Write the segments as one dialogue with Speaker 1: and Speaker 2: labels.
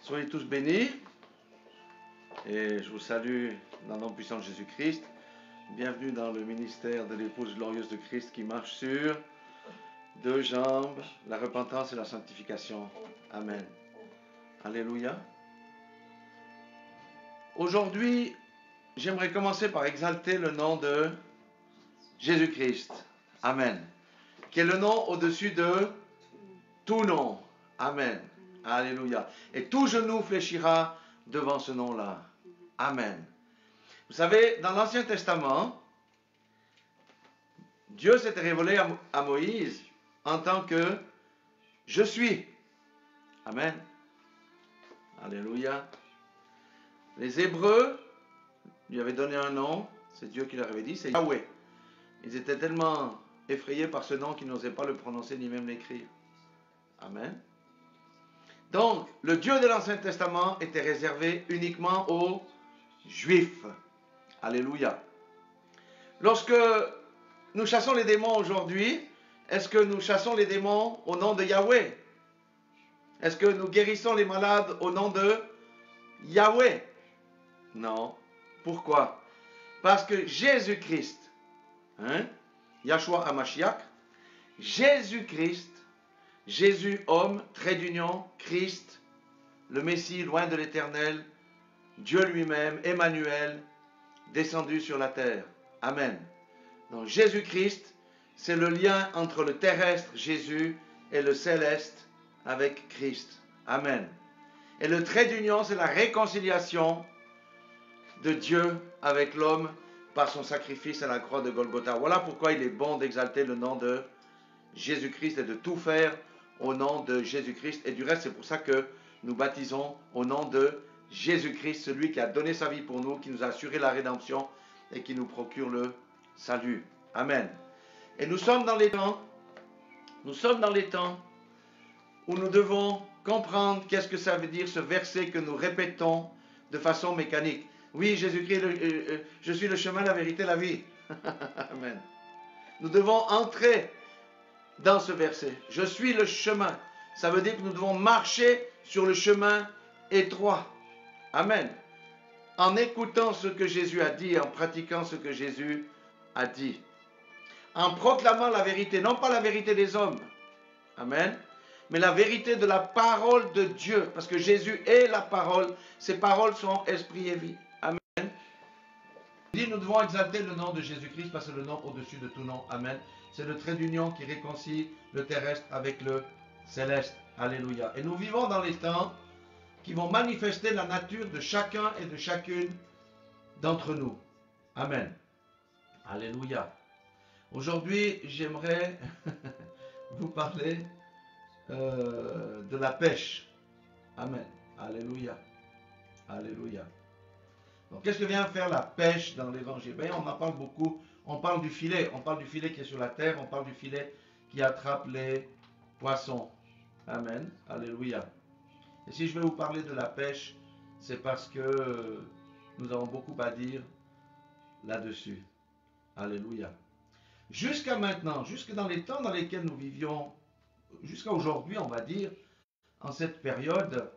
Speaker 1: Soyez tous bénis et je vous salue dans le nom puissant de Jésus-Christ. Bienvenue dans le ministère de l'épouse glorieuse de Christ qui marche sur deux jambes, la repentance et la sanctification. Amen. Alléluia. Aujourd'hui, j'aimerais commencer par exalter le nom de Jésus-Christ. Amen. Qui est le nom au-dessus de tout nom. Amen. Alléluia. Et tout genou fléchira devant ce nom-là. Amen. Vous savez, dans l'Ancien Testament, Dieu s'était révélé à Moïse en tant que « Je suis ». Amen. Alléluia. Les Hébreux lui avaient donné un nom, c'est Dieu qui leur avait dit, c'est Yahweh. Ils étaient tellement effrayés par ce nom qu'ils n'osaient pas le prononcer ni même l'écrire. Amen. Donc, le Dieu de l'Ancien Testament était réservé uniquement aux Juifs. Alléluia. Lorsque nous chassons les démons aujourd'hui, est-ce que nous chassons les démons au nom de Yahweh? Est-ce que nous guérissons les malades au nom de Yahweh? Non. Pourquoi? Parce que Jésus-Christ, Yahshua HaMashiach, Jésus-Christ, Jésus homme, trait d'union, Christ, le Messie loin de l'Éternel, Dieu lui-même, Emmanuel, descendu sur la terre. Amen. Donc Jésus-Christ, c'est le lien entre le terrestre, Jésus, et le céleste avec Christ. Amen. Et le trait d'union, c'est la réconciliation de Dieu avec l'homme par son sacrifice à la croix de Golgotha. Voilà pourquoi il est bon d'exalter le nom de Jésus-Christ et de tout faire au nom de Jésus-Christ. Et du reste, c'est pour ça que nous baptisons au nom de Jésus-Christ, celui qui a donné sa vie pour nous, qui nous a assuré la rédemption et qui nous procure le salut. Amen. Et nous sommes dans les temps où nous devons comprendre qu'est-ce que ça veut dire ce verset que nous répétons de façon mécanique. Oui, Jésus-Christ, je suis le chemin, la vérité, la vie. Amen. Nous devons entrer dans ce verset. Je suis le chemin. Ça veut dire que nous devons marcher sur le chemin étroit. Amen. En écoutant ce que Jésus a dit, en pratiquant ce que Jésus a dit. En proclamant la vérité, non pas la vérité des hommes. Amen. Mais la vérité de la parole de Dieu. Parce que Jésus est la parole. Ses paroles sont esprit et vie. Amen. Nous devons exalter le nom de Jésus-Christ parce que c'est le nom au-dessus de tout nom. Amen. C'est le trait d'union qui réconcilie le terrestre avec le céleste. Alléluia. Et nous vivons dans les temps qui vont manifester la nature de chacun et de chacune d'entre nous. Amen. Alléluia. Aujourd'hui, j'aimerais vous parler de la pêche. Amen. Alléluia. Alléluia. Donc, qu'est-ce que vient faire la pêche dans l'évangile? Bien, on en parle beaucoup. On parle du filet. On parle du filet qui est sur la terre. On parle du filet qui attrape les poissons. Amen. Alléluia. Et si je vais vous parler de la pêche, c'est parce que nous avons beaucoup à dire là-dessus. Alléluia. Jusqu'à maintenant, jusque dans les temps dans lesquels nous vivions, jusqu'à aujourd'hui, on va dire, en cette période,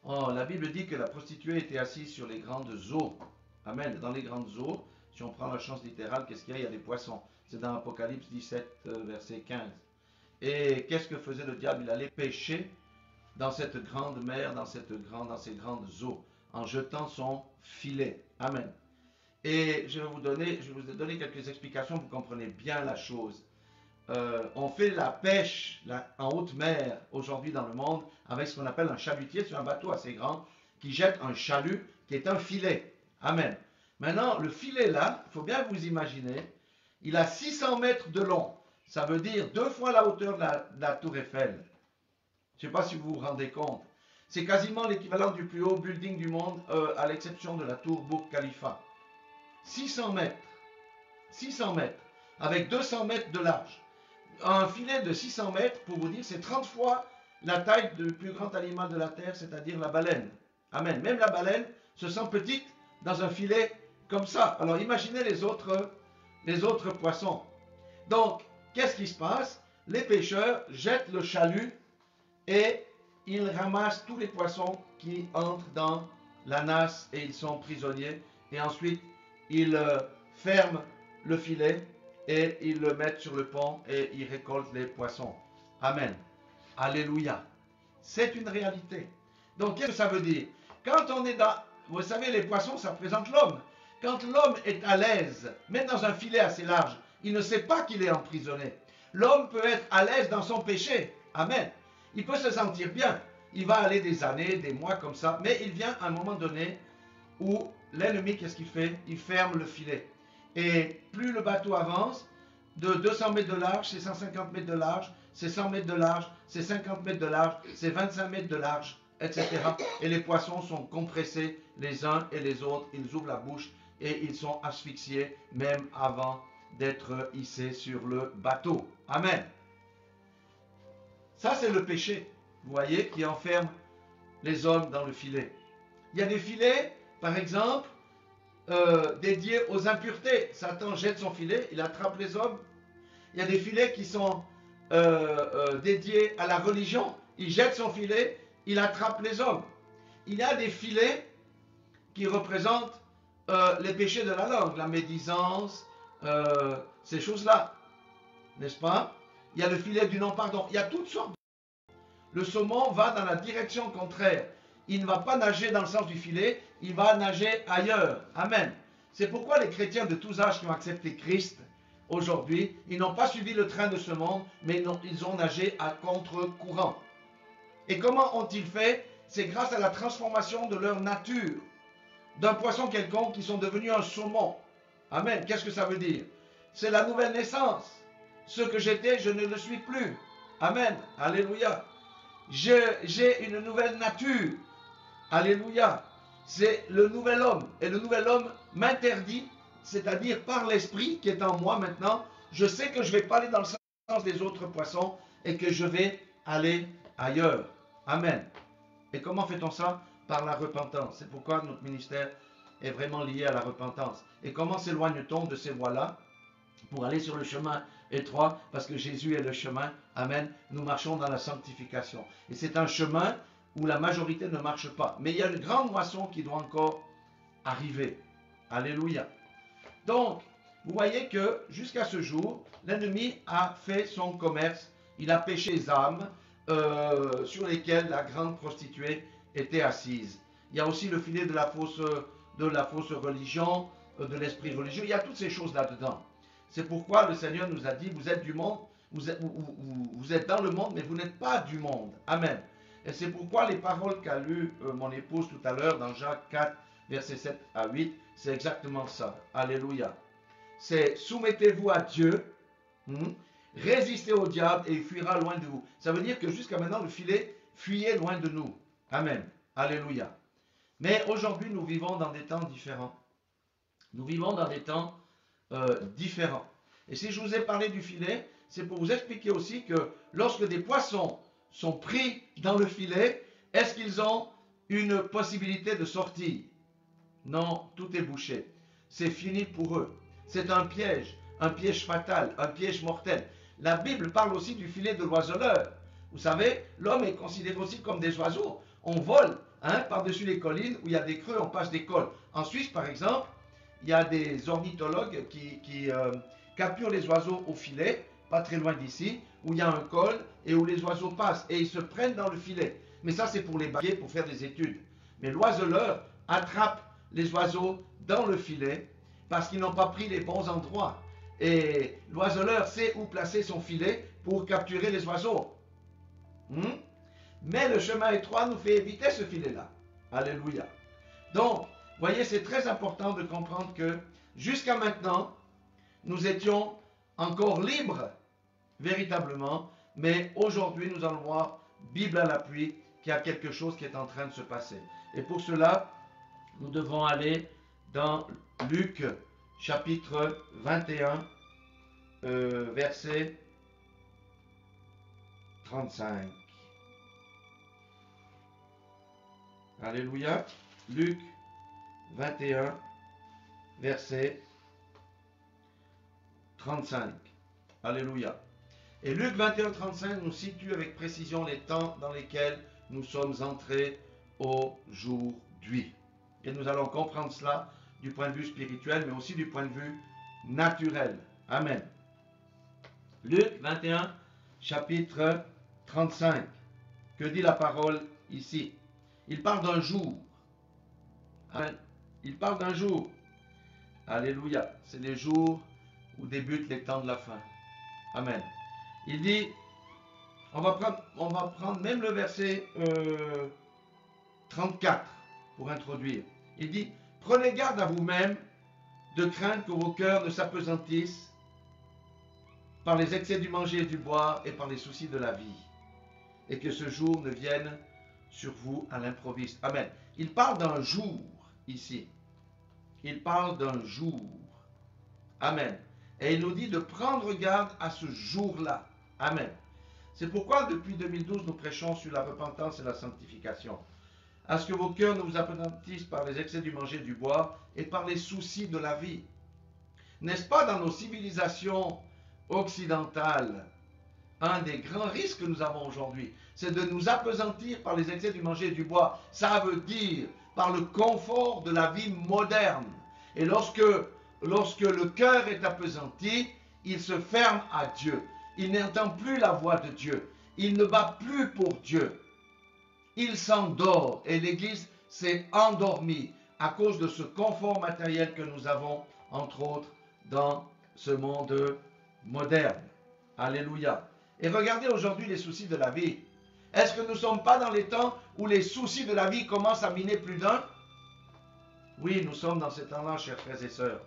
Speaker 1: la Bible dit que la prostituée était assise sur les grandes eaux. Amen. Dans les grandes eaux, si on prend la chance littérale, qu'est-ce qu'il y a? Il y a des poissons. C'est dans Apocalypse 17, verset 15. Et qu'est-ce que faisait le diable? Il allait pêcher dans cette grande mer, dans ces grandes eaux, en jetant son filet. Amen. Et je vais vous donner quelques explications, vous comprenez bien la chose. On fait la pêche en haute mer aujourd'hui dans le monde avec ce qu'on appelle un chalutier, c'est un bateau assez grand qui jette un chalut qui est un filet. Amen. Maintenant, le filet là, il faut bien vous imaginer, il a 600 mètres de long. Ça veut dire 2 fois la hauteur de la tour Eiffel. Je ne sais pas si vous vous rendez compte. C'est quasiment l'équivalent du plus haut building du monde, à l'exception de la tour Burj Khalifa. 600 mètres. 600 mètres. Avec 200 mètres de large. Un filet de 600 mètres, pour vous dire, c'est 30 fois la taille du plus grand animal de la terre, c'est-à-dire la baleine. Amen. Même la baleine se sent petite dans un filet comme ça. Alors imaginez les autres poissons. Donc, qu'est-ce qui se passe? Les pêcheurs jettent le chalut et il ramasse tous les poissons qui entrent dans la nasse et ils sont prisonniers. Et ensuite, il ferme le filet et il le met sur le pont et il récolte les poissons. Amen. Alléluia. C'est une réalité. Donc, qu'est-ce que ça veut dire? Quand on est dans... Vous savez, les poissons, ça représente l'homme. Quand l'homme est à l'aise, même dans un filet assez large, il ne sait pas qu'il est emprisonné. L'homme peut être à l'aise dans son péché. Amen. Il peut se sentir bien. Il va aller des années, des mois comme ça. Mais il vient à un moment donné où l'ennemi, qu'est-ce qu'il fait? Il ferme le filet. Et plus le bateau avance, de 200 mètres de large, c'est 150 mètres de large, c'est 100 mètres de large, c'est 50 mètres de large, c'est 25 mètres de large, etc. Et les poissons sont compressés les uns et les autres. Ils ouvrent la bouche et ils sont asphyxiés même avant d'être hissés sur le bateau. Amen. Ça, c'est le péché, vous voyez, qui enferme les hommes dans le filet. Il y a des filets, par exemple, dédiés aux impuretés. Satan jette son filet, il attrape les hommes. Il y a des filets qui sont dédiés à la religion. Il jette son filet, il attrape les hommes. Il y a des filets qui représentent les péchés de la langue, la médisance, ces choses-là. N'est-ce pas? Il y a le filet du non-pardon. Il y a toutes sortes. Le saumon va dans la direction contraire. Il ne va pas nager dans le sens du filet, il va nager ailleurs. Amen. C'est pourquoi les chrétiens de tous âges qui ont accepté Christ, aujourd'hui, ils n'ont pas suivi le train de ce monde, mais ils ont nagé à contre-courant. Et comment ont-ils fait? C'est grâce à la transformation de leur nature. D'un poisson quelconque, qui sont devenus un saumon. Amen. Qu'est-ce que ça veut dire? C'est la nouvelle naissance. Ce que j'étais, je ne le suis plus. Amen. Alléluia. J'ai une nouvelle nature. Alléluia. C'est le nouvel homme. Et le nouvel homme m'interdit, c'est-à-dire par l'esprit qui est en moi maintenant, je sais que je ne vais pas aller dans le sens des autres poissons et que je vais aller ailleurs. Amen. Et comment fait-on ça? Par la repentance. C'est pourquoi notre ministère est vraiment lié à la repentance. Et comment s'éloigne-t-on de ces voies-là pour aller sur le chemin étroit? Parce que Jésus est le chemin. Amen. Nous marchons dans la sanctification. Et c'est un chemin où la majorité ne marche pas. Mais il y a une grande moisson qui doit encore arriver. Alléluia. Donc, vous voyez que jusqu'à ce jour, l'ennemi a fait son commerce. Il a pêché les âmes sur lesquelles la grande prostituée était assise. Il y a aussi le filet de la fausse religion, de l'esprit religieux. Il y a toutes ces choses là-dedans. C'est pourquoi le Seigneur nous a dit, vous êtes du monde, vous êtes dans le monde, mais vous n'êtes pas du monde. Amen. Et c'est pourquoi les paroles qu'a lues mon épouse tout à l'heure dans Jacques 4, versets 7 à 8, c'est exactement ça. Alléluia. C'est soumettez-vous à Dieu, résistez au diable et il fuira loin de vous. Ça veut dire que jusqu'à maintenant, le filet fuyait loin de nous. Amen. Alléluia. Mais aujourd'hui, nous vivons dans des temps différents. Nous vivons dans des temps différents. Et si je vous ai parlé du filet, c'est pour vous expliquer aussi que lorsque des poissons sont pris dans le filet, est-ce qu'ils ont une possibilité de sortir? Non, tout est bouché. C'est fini pour eux. C'est un piège fatal, un piège mortel. La Bible parle aussi du filet de l'oiseleur. Vous savez, l'homme est considéré aussi comme des oiseaux. On vole par-dessus les collines où il y a des creux, on passe des cols. En Suisse, par exemple, il y a des ornithologues qui capturent les oiseaux au filet, pas très loin d'ici, où il y a un col et où les oiseaux passent et ils se prennent dans le filet. Mais ça, c'est pour les baguer, pour faire des études. Mais l'oiseleur attrape les oiseaux dans le filet parce qu'ils n'ont pas pris les bons endroits. Et l'oiseleur sait où placer son filet pour capturer les oiseaux. Mais le chemin étroit nous fait éviter ce filet-là. Alléluia. Donc, voyez, c'est très important de comprendre que jusqu'à maintenant, nous étions encore libres, véritablement, mais aujourd'hui, nous allons voir, Bible à l'appui, qu'il y a quelque chose qui est en train de se passer. Et pour cela, nous devons aller dans Luc, chapitre 21, verset 35. Alléluia. Luc 21, verset 35. Alléluia. Et Luc 21, 35 nous situe avec précision les temps dans lesquels nous sommes entrés aujourd'hui. Et nous allons comprendre cela du point de vue spirituel, mais aussi du point de vue naturel. Amen. Luc 21, chapitre 35. Que dit la parole ici? Il parle d'un jour. Amen. Il parle d'un jour. Alléluia. C'est les jours où débutent les temps de la fin. Amen. Il dit, on va prendre même le verset 34 pour introduire. Il dit, prenez garde à vous-même de craindre que vos cœurs ne s'apesantissent par les excès du manger et du boire et par les soucis de la vie, et que ce jour ne vienne sur vous à l'improviste. Amen. Il parle d'un jour ici. Il parle d'un jour. Amen. Et il nous dit de prendre garde à ce jour-là. Amen. C'est pourquoi depuis 2012 nous prêchons sur la repentance et la sanctification. À ce que vos cœurs ne vous apesantissent par les excès du manger et du boire et par les soucis de la vie. N'est-ce pas dans nos civilisations occidentales, un des grands risques que nous avons aujourd'hui, c'est de nous appesantir par les excès du manger et du boire. Ça veut dire par le confort de la vie moderne. Et lorsque le cœur est appesanti, il se ferme à Dieu. Il n'entend plus la voix de Dieu. Il ne bat plus pour Dieu. Il s'endort. Et l'Église s'est endormie à cause de ce confort matériel que nous avons, entre autres, dans ce monde moderne. Alléluia. Et regardez aujourd'hui les soucis de la vie. Est-ce que nous ne sommes pas dans les temps où les soucis de la vie commencent à miner plus d'un? Oui, nous sommes dans ces temps-là, chers frères et sœurs.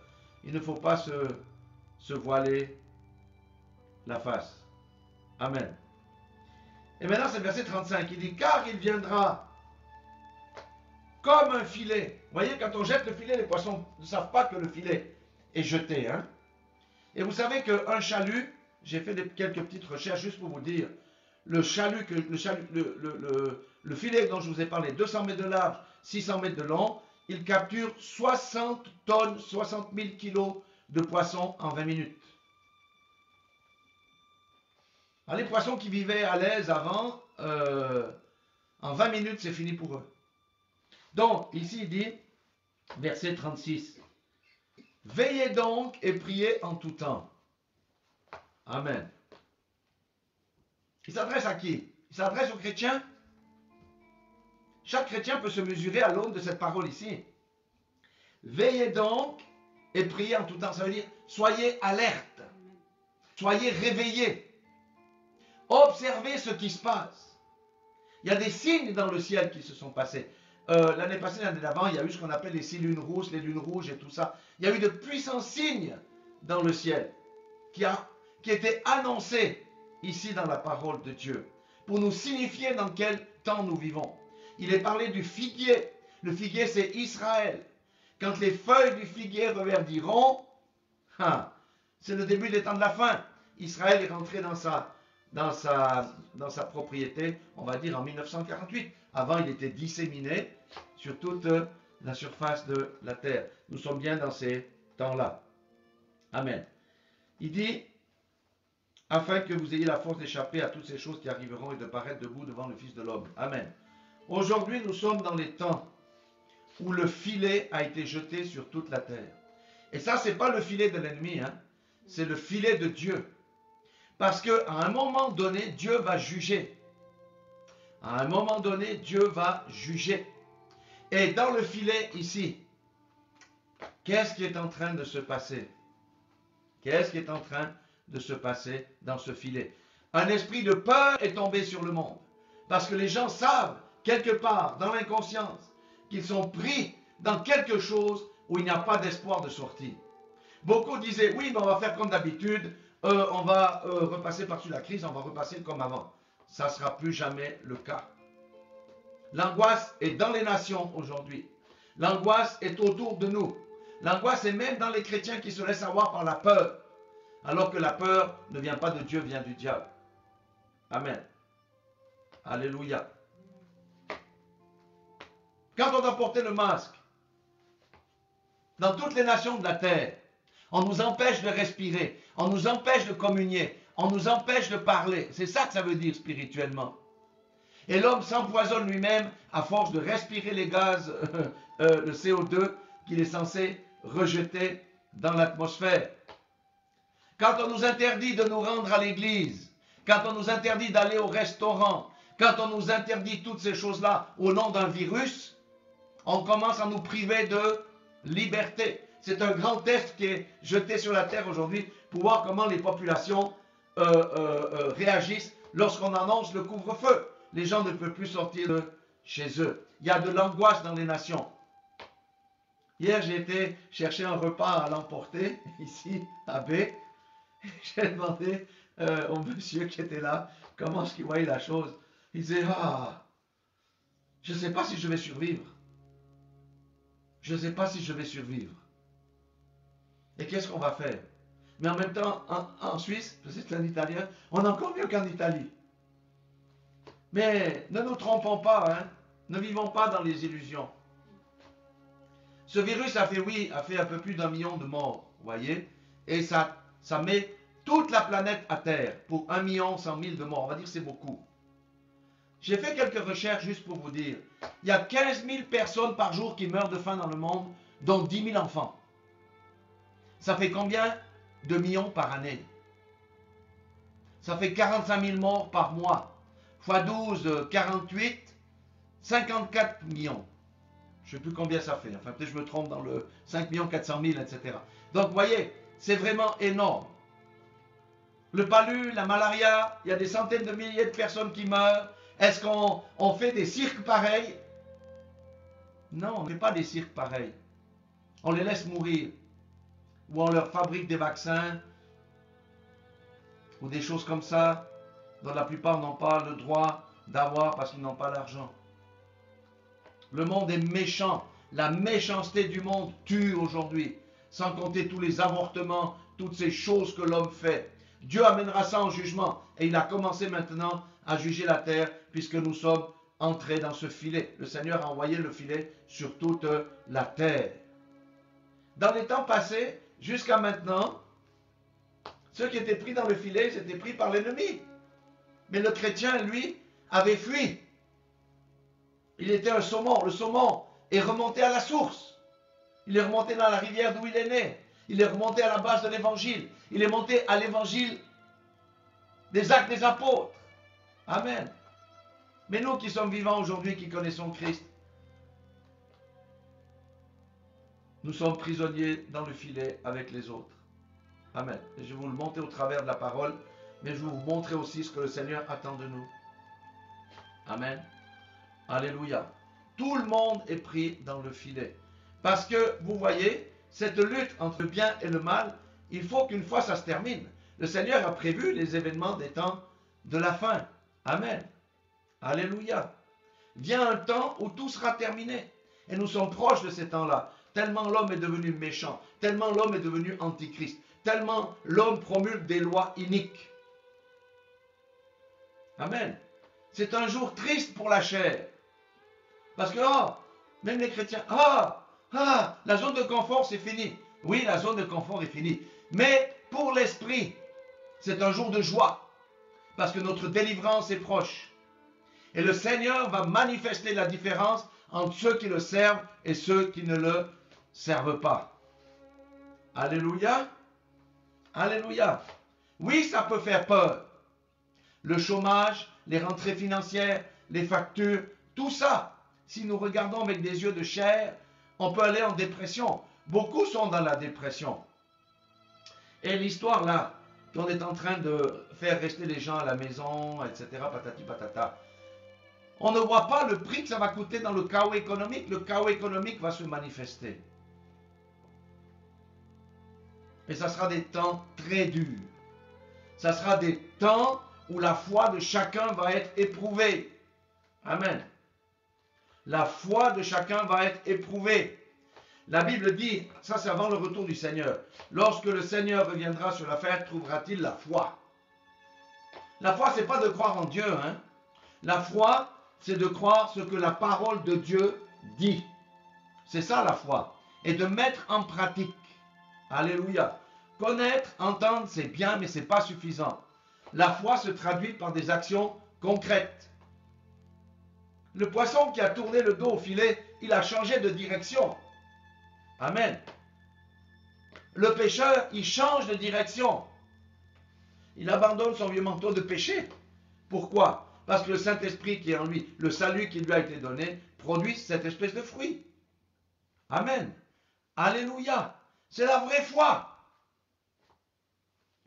Speaker 1: Il ne faut pas se voiler la face. Amen. Et maintenant, c'est le verset 35. Il dit, car il viendra comme un filet. Vous voyez, quand on jette le filet, les poissons ne savent pas que le filet est jeté. Hein? Et vous savez qu'un chalut, j'ai fait quelques petites recherches juste pour vous dire, le filet dont je vous ai parlé, 200 mètres de large, 600 mètres de long, il capture 60 tonnes, 60 000 kilos de poissons en 20 minutes. Alors, les poissons qui vivaient à l'aise avant, en 20 minutes, c'est fini pour eux. Donc, ici, il dit, verset 36, « Veillez donc et priez en tout temps. » Amen. Il s'adresse à qui? Il s'adresse aux chrétiens? Chaque chrétien peut se mesurer à l'aune de cette parole ici. Veillez donc et priez en tout temps. Ça veut dire, soyez alerte. Soyez réveillés. Observez ce qui se passe. Il y a des signes dans le ciel qui se sont passés. L'année passée, l'année d'avant, il y a eu ce qu'on appelle les 6 lunes rouges, les lunes rouges et tout ça. Il y a eu de puissants signes dans le ciel qui étaient annoncés ici dans la parole de Dieu pour nous signifier dans quel temps nous vivons. Il est parlé du figuier. Le figuier, c'est Israël. Quand les feuilles du figuier reverdiront, c'est le début des temps de la fin. Israël est rentré dans sa propriété, on va dire en 1948. Avant, il était disséminé sur toute la surface de la terre. Nous sommes bien dans ces temps-là. Amen. Il dit, afin que vous ayez la force d'échapper à toutes ces choses qui arriveront et de paraître debout devant le Fils de l'homme. Amen. Aujourd'hui, nous sommes dans les temps où le filet a été jeté sur toute la terre. Et ça, ce n'est pas le filet de l'ennemi, hein? C'est le filet de Dieu. Parce qu'à un moment donné, Dieu va juger. À un moment donné, Dieu va juger. Et dans le filet ici, qu'est-ce qui est en train de se passer? Qu'est-ce qui est en train de se passer dans ce filet? Un esprit de peur est tombé sur le monde. Parce que les gens savent, quelque part, dans l'inconscience, qu'ils sont pris dans quelque chose où il n'y a pas d'espoir de sortie. Beaucoup disaient, oui, mais on va faire comme d'habitude, on va repasser par-dessus la crise, on va repasser comme avant. Ça ne sera plus jamais le cas. L'angoisse est dans les nations aujourd'hui. L'angoisse est autour de nous. L'angoisse est même dans les chrétiens qui se laissent avoir par la peur. Alors que la peur ne vient pas de Dieu, vient du diable. Amen. Alléluia. Quand on doit porter le masque, dans toutes les nations de la terre, on nous empêche de respirer, on nous empêche de communier, on nous empêche de parler. C'est ça que ça veut dire spirituellement. Et l'homme s'empoisonne lui-même à force de respirer les gaz, le CO2, qu'il est censé rejeter dans l'atmosphère. Quand on nous interdit de nous rendre à l'église, quand on nous interdit d'aller au restaurant, quand on nous interdit toutes ces choses-là au nom d'un virus, on commence à nous priver de liberté. C'est un grand test qui est jeté sur la terre aujourd'hui pour voir comment les populations réagissent lorsqu'on annonce le couvre-feu. Les gens ne peuvent plus sortir de chez eux. Il y a de l'angoisse dans les nations. Hier, j'ai été chercher un repas à l'emporter, ici, à B. J'ai demandé au monsieur qui était là comment est-ce qu'il voyait la chose. Il disait, ah, je ne sais pas si je vais survivre. Je ne sais pas si je vais survivre. Et qu'est-ce qu'on va faire? Mais en même temps, en Suisse, c'est un Italien, on est encore mieux qu'en Italie. Mais ne nous trompons pas, hein? Ne vivons pas dans les illusions. Ce virus a fait un peu plus d'1 million de morts, vous voyez? Et ça met toute la planète à terre pour 1,1 million de morts. On va dire que c'est beaucoup. J'ai fait quelques recherches juste pour vous dire. Il y a 15 000 personnes par jour qui meurent de faim dans le monde, dont 10 000 enfants. Ça fait combien de millions par année? Ça fait 45 000 morts par mois. X 12, 48, 54 millions. Je ne sais plus combien ça fait. Enfin, peut-être je me trompe dans le 5 400 000, etc. Donc, vous voyez, c'est vraiment énorme. Le palu, la malaria, il y a des centaines de milliers de personnes qui meurent. Est-ce qu'on fait des cirques pareils? Non, on ne fait pas des cirques pareils. On les laisse mourir. Ou on leur fabrique des vaccins. Ou des choses comme ça, dont la plupart n'ont pas le droit d'avoir parce qu'ils n'ont pas l'argent. Le monde est méchant. La méchanceté du monde tue aujourd'hui. Sans compter tous les avortements, toutes ces choses que l'homme fait. Dieu amènera ça en jugement. Et il a commencé maintenant à juger la terre puisque nous sommes entrés dans ce filet. Le Seigneur a envoyé le filet sur toute la terre. Dans les temps passés, jusqu'à maintenant, ceux qui étaient pris dans le filet, ils étaient pris par l'ennemi. Mais le chrétien, lui, avait fui. Il était un saumon. Le saumon est remonté à la source. Il est remonté dans la rivière d'où il est né. Il est remonté à la base de l'évangile. Il est monté à l'évangile des actes des apôtres. Amen. Mais nous qui sommes vivants aujourd'hui, qui connaissons Christ, nous sommes prisonniers dans le filet avec les autres. Amen. Et je vais vous le montrer au travers de la parole, mais je vais vous montrer aussi ce que le Seigneur attend de nous. Amen. Alléluia. Tout le monde est pris dans le filet. Parce que, vous voyez, cette lutte entre le bien et le mal, il faut qu'une fois ça se termine. Le Seigneur a prévu les événements des temps de la fin. Amen. Alléluia. Vient un temps où tout sera terminé. Et nous sommes proches de ces temps-là. Tellement l'homme est devenu méchant. Tellement l'homme est devenu antichrist. Tellement l'homme promulgue des lois iniques. Amen. C'est un jour triste pour la chair. Parce que, même les chrétiens, la zone de confort, c'est fini. Oui, la zone de confort est finie. Mais pour l'esprit, c'est un jour de joie. Parce que notre délivrance est proche. Et le Seigneur va manifester la différence entre ceux qui le servent et ceux qui ne le servent pas. Alléluia. Alléluia. Oui, ça peut faire peur. Le chômage, les rentrées financières, les factures, tout ça. Si nous regardons avec des yeux de chair, on peut aller en dépression. Beaucoup sont dans la dépression. Et l'histoire là, qu'on est en train de faire rester les gens à la maison, etc., patati patata, on ne voit pas le prix que ça va coûter dans le chaos économique. Le chaos économique va se manifester. Et ça sera des temps très durs. Ça sera des temps où la foi de chacun va être éprouvée. Amen. La foi de chacun va être éprouvée. La Bible dit, ça c'est avant le retour du Seigneur, lorsque le Seigneur reviendra sur la terre, trouvera-t-il la foi? La foi, c'est pas de croire en Dieu, hein. La foi, c'est de croire ce que la parole de Dieu dit. C'est ça la foi. Et de mettre en pratique. Alléluia. Connaître, entendre, c'est bien, mais ce n'est pas suffisant. La foi se traduit par des actions concrètes. Le poisson qui a tourné le dos au filet, il a changé de direction. Amen. Le pécheur, il change de direction. Il abandonne son vieux manteau de péché. Pourquoi? Parce que le Saint-Esprit qui est en lui, le salut qui lui a été donné, produit cette espèce de fruit. Amen. Alléluia. C'est la vraie foi.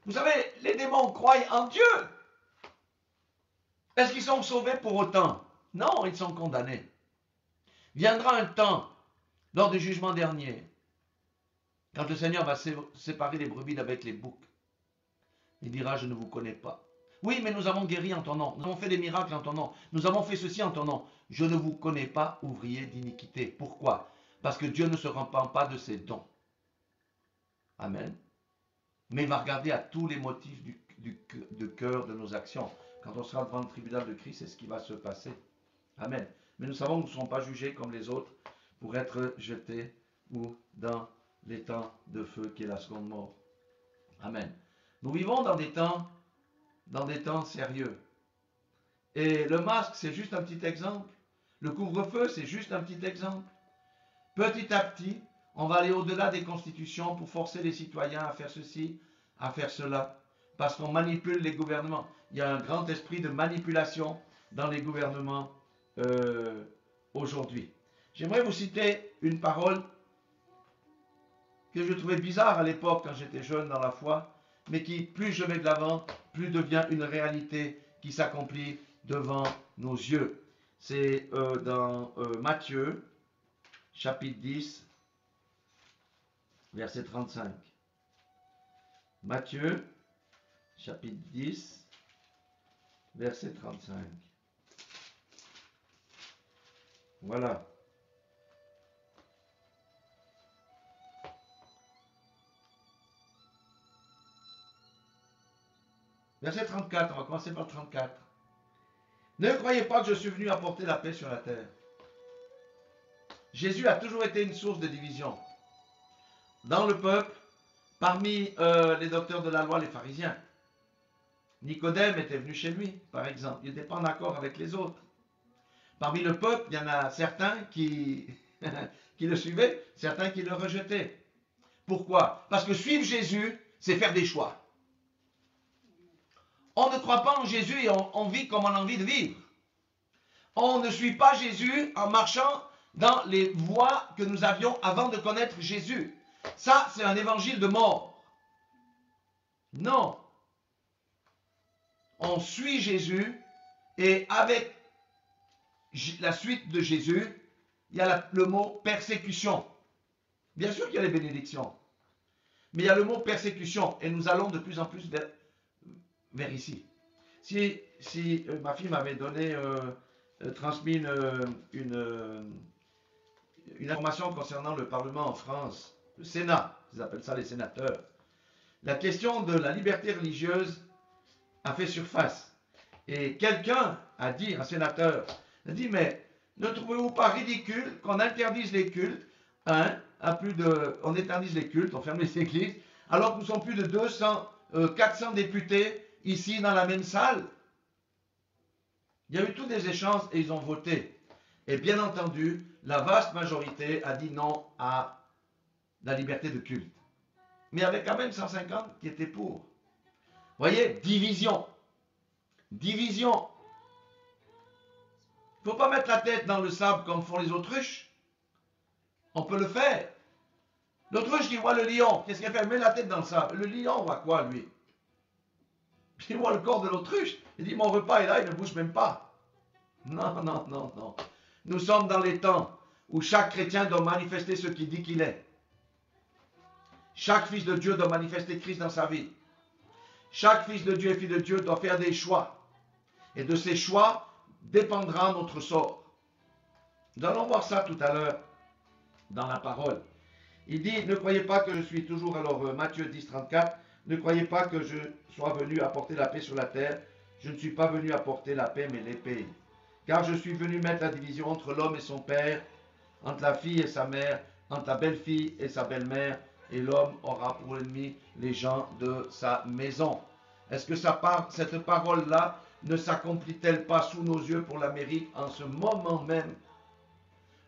Speaker 1: Vous savez, les démons croient en Dieu. Est-ce qu'ils sont sauvés pour autant? Non, ils sont condamnés. Viendra un temps, lors du jugement dernier, quand le Seigneur va séparer les brebis d'avec les boucs. Il dira, je ne vous connais pas. Oui, mais nous avons guéri en ton nom. Nous avons fait des miracles en ton nom. Nous avons fait ceci en ton nom. Je ne vous connais pas, ouvrier d'iniquité. Pourquoi? Parce que Dieu ne se repent pas de ses dons. Amen. Mais il va regarder à tous les motifs de cœur de nos actions. Quand on sera devant le tribunal de Christ, c'est ce qui va se passer. Amen. Mais nous savons que nous ne serons pas jugés comme les autres pour être jetés ou dans les temps de feu qui est la seconde mort. Amen. Nous vivons dans des temps sérieux. Et le masque, c'est juste un petit exemple. Le couvre-feu, c'est juste un petit exemple. Petit à petit, on va aller au-delà des constitutions pour forcer les citoyens à faire ceci, à faire cela. Parce qu'on manipule les gouvernements. Il y a un grand esprit de manipulation dans les gouvernements aujourd'hui. J'aimerais vous citer une parole que je trouvais bizarre à l'époque quand j'étais jeune dans la foi, mais qui, plus je vais de l'avant, plus devient une réalité qui s'accomplit devant nos yeux. C'est dans Matthieu, chapitre 10, verset 35. Matthieu, chapitre 10, verset 35. Voilà. Verset 34, on va commencer par 34. Ne croyez pas que je suis venu apporter la paix sur la terre. Jésus a toujours été une source de division. Dans le peuple, parmi les docteurs de la loi, les pharisiens. Nicodème était venu chez lui, par exemple. Il n'était pas en accord avec les autres. Parmi le peuple, il y en a certains qui, qui le suivaient, certains qui le rejetaient. Pourquoi? Parce que suivre Jésus, c'est faire des choix. On ne croit pas en Jésus et on vit comme on a envie de vivre. On ne suit pas Jésus en marchant dans les voies que nous avions avant de connaître Jésus. Ça, c'est un évangile de mort. Non. On suit Jésus et avec la suite de Jésus, il y a le mot persécution. Bien sûr qu'il y a les bénédictions. Mais il y a le mot persécution et nous allons de plus en plus vers ici. Si ma fille m'avait transmis une information concernant le Parlement en France, le Sénat, ils appellent ça les sénateurs, la question de la liberté religieuse a fait surface. Et quelqu'un a dit, un sénateur, a dit, mais ne trouvez-vous pas ridicule qu'on interdise les cultes, on interdise les cultes, on ferme les églises, alors que nous sommes plus de 400 députés ici dans la même salle? Il y a eu tous des échanges et ils ont voté. Et bien entendu, la vaste majorité a dit non à la liberté de culte. Mais il y avait quand même 150 qui étaient pour. Vous voyez, division. Division. Il ne faut pas mettre la tête dans le sable comme font les autruches. On peut le faire. L'autruche qui voit le lion, qu'est-ce qu'elle fait? Elle met la tête dans le sable. Le lion voit quoi, lui? Il voit le corps de l'autruche. Il dit, mon repas est là, il ne bouge même pas. Non, non, non, non. Nous sommes dans les temps où chaque chrétien doit manifester ce qu'il dit qu'il est. Chaque fils de Dieu doit manifester Christ dans sa vie. Chaque fils de Dieu et fille de Dieu doit faire des choix. Et de ces choix dépendra notre sort. Nous allons voir ça tout à l'heure dans la parole. Il dit, ne croyez pas que je suis toujours, alors Matthieu 10, 34, ne croyez pas que je sois venu apporter la paix sur la terre. Je ne suis pas venu apporter la paix, mais l'épée. Car je suis venu mettre la division entre l'homme et son père, entre la fille et sa mère, entre la belle-fille et sa belle-mère, et l'homme aura pour ennemi les gens de sa maison. Est-ce que cette parole-là ne s'accomplit-elle pas sous nos yeux pour l'Amérique en ce moment même?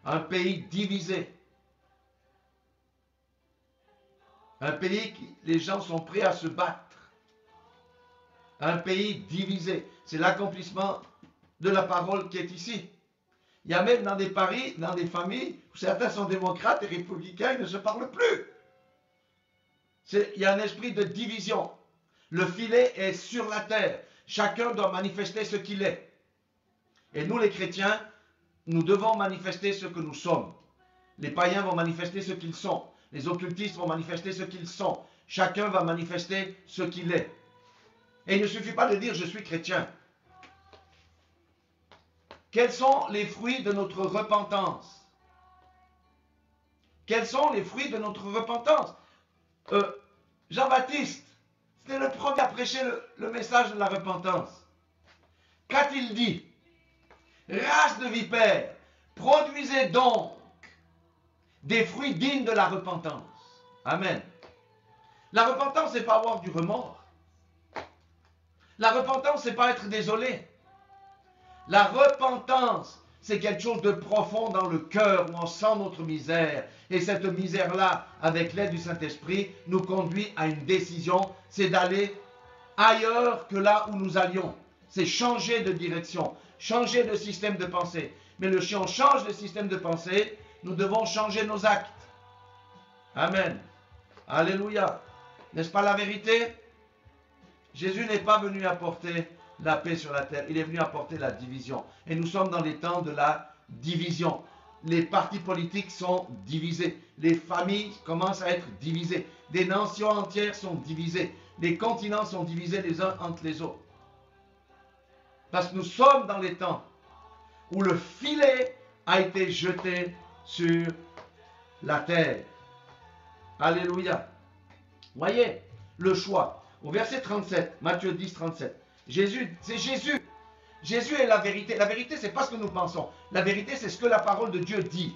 Speaker 1: Un pays divisé. Un pays qui les gens sont prêts à se battre. Un pays divisé. C'est l'accomplissement de la parole qui est ici. Il y a même dans des paris, dans des familles, où certains sont démocrates et républicains, ils ne se parlent plus. Il y a un esprit de division. Le filet est sur la terre. Chacun doit manifester ce qu'il est. Et nous les chrétiens, nous devons manifester ce que nous sommes. Les païens vont manifester ce qu'ils sont. Les occultistes vont manifester ce qu'ils sont. Chacun va manifester ce qu'il est. Et il ne suffit pas de dire je suis chrétien. Quels sont les fruits de notre repentance? Quels sont les fruits de notre repentance? Jean-Baptiste, c'était le premier à prêcher le message de la repentance. Qu'a-t-il dit? Race de vipères, produisez donc des fruits dignes de la repentance. Amen. La repentance, c'est pas avoir du remords. La repentance, c'est pas être désolé. La repentance, c'est quelque chose de profond dans le cœur où on sent notre misère. Et cette misère-là, avec l'aide du Saint-Esprit, nous conduit à une décision, c'est d'aller ailleurs que là où nous allions. C'est changer de direction, changer de système de pensée. Mais si on change de système de pensée, nous devons changer nos actes. Amen. Alléluia. N'est-ce pas la vérité? Jésus n'est pas venu apporter la paix sur la terre. Il est venu apporter la division. Et nous sommes dans les temps de la division. Les partis politiques sont divisés. Les familles commencent à être divisées. Des nations entières sont divisées. Les continents sont divisés les uns entre les autres. Parce que nous sommes dans les temps où le filet a été jeté sur la terre. Alléluia. Voyez le choix. Au verset 37, Matthieu 10, 37. Jésus, c'est Jésus. Jésus est la vérité. La vérité, c'est pas ce que nous pensons. La vérité, c'est ce que la parole de Dieu dit.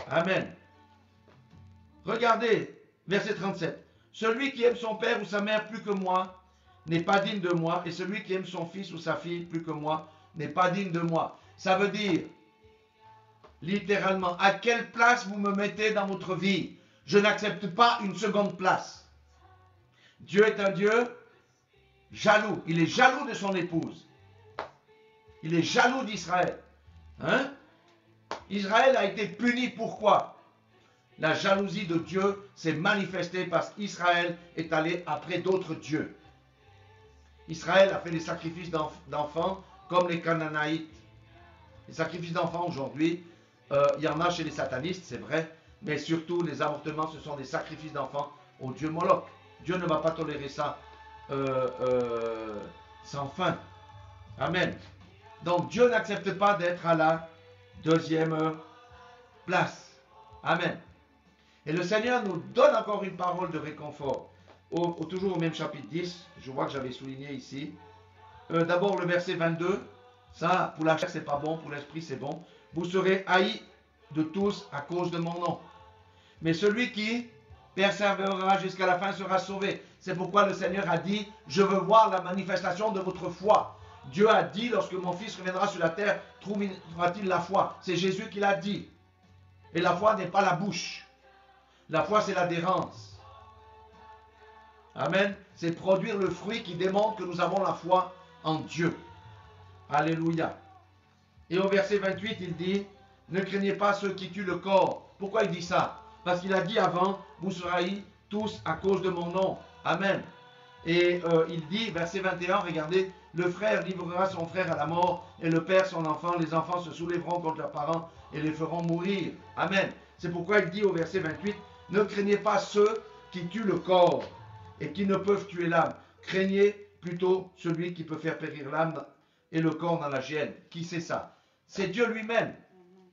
Speaker 1: Amen. Regardez, verset 37. Celui qui aime son père ou sa mère plus que moi n'est pas digne de moi. Et celui qui aime son fils ou sa fille plus que moi n'est pas digne de moi. Ça veut dire, littéralement, à quelle place vous me mettez dans votre vie? Je n'accepte pas une seconde place. Dieu est un Dieu jaloux. Il est jaloux de son épouse. Il est jaloux d'Israël. Hein? Israël a été puni. Pourquoi? La jalousie de Dieu s'est manifestée parce qu'Israël est allé après d'autres dieux. Israël a fait des sacrifices d'enfants comme les Canaanaïtes. Les sacrifices d'enfants aujourd'hui, il y en a chez les satanistes, c'est vrai, mais surtout les avortements, ce sont des sacrifices d'enfants au dieu Moloch. Dieu ne va pas tolérer ça sans fin. Amen. Donc Dieu n'accepte pas d'être à la deuxième place. Amen. Et le Seigneur nous donne encore une parole de réconfort. Toujours au même chapitre 10, je vois que j'avais souligné ici. D'abord le verset 22. Ça, pour la chair, c'est pas bon, pour l'esprit, c'est bon. Vous serez haïs de tous à cause de mon nom. Mais celui qui persévérera jusqu'à la fin sera sauvé. C'est pourquoi le Seigneur a dit, je veux voir la manifestation de votre foi. Dieu a dit, lorsque mon fils reviendra sur la terre, trouvera-t-il la foi? C'est Jésus qui l'a dit. Et la foi n'est pas la bouche. La foi, c'est l'adhérence. Amen. C'est produire le fruit qui démontre que nous avons la foi en Dieu. Alléluia. Et au verset 28, il dit, ne craignez pas ceux qui tuent le corps. Pourquoi il dit ça? Parce qu'il a dit avant, vous serez tous à cause de mon nom. Amen. Et il dit, verset 21, regardez, le frère livrera son frère à la mort, et le père son enfant. Les enfants se soulèveront contre leurs parents et les feront mourir. Amen. C'est pourquoi il dit au verset 28, ne craignez pas ceux qui tuent le corps et qui ne peuvent tuer l'âme. Craignez plutôt celui qui peut faire périr l'âme et le corps dans la géhenne. Qui c'est ça? C'est Dieu lui-même.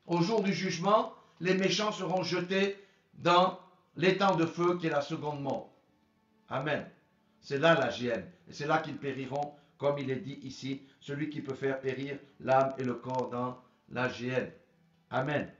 Speaker 1: Au jour du jugement, les méchants seront jetés dans l'étang de feu qui est la seconde mort. Amen. C'est là la géhenne. Et c'est là qu'ils périront, comme il est dit ici, celui qui peut faire périr l'âme et le corps dans la géhenne. Amen.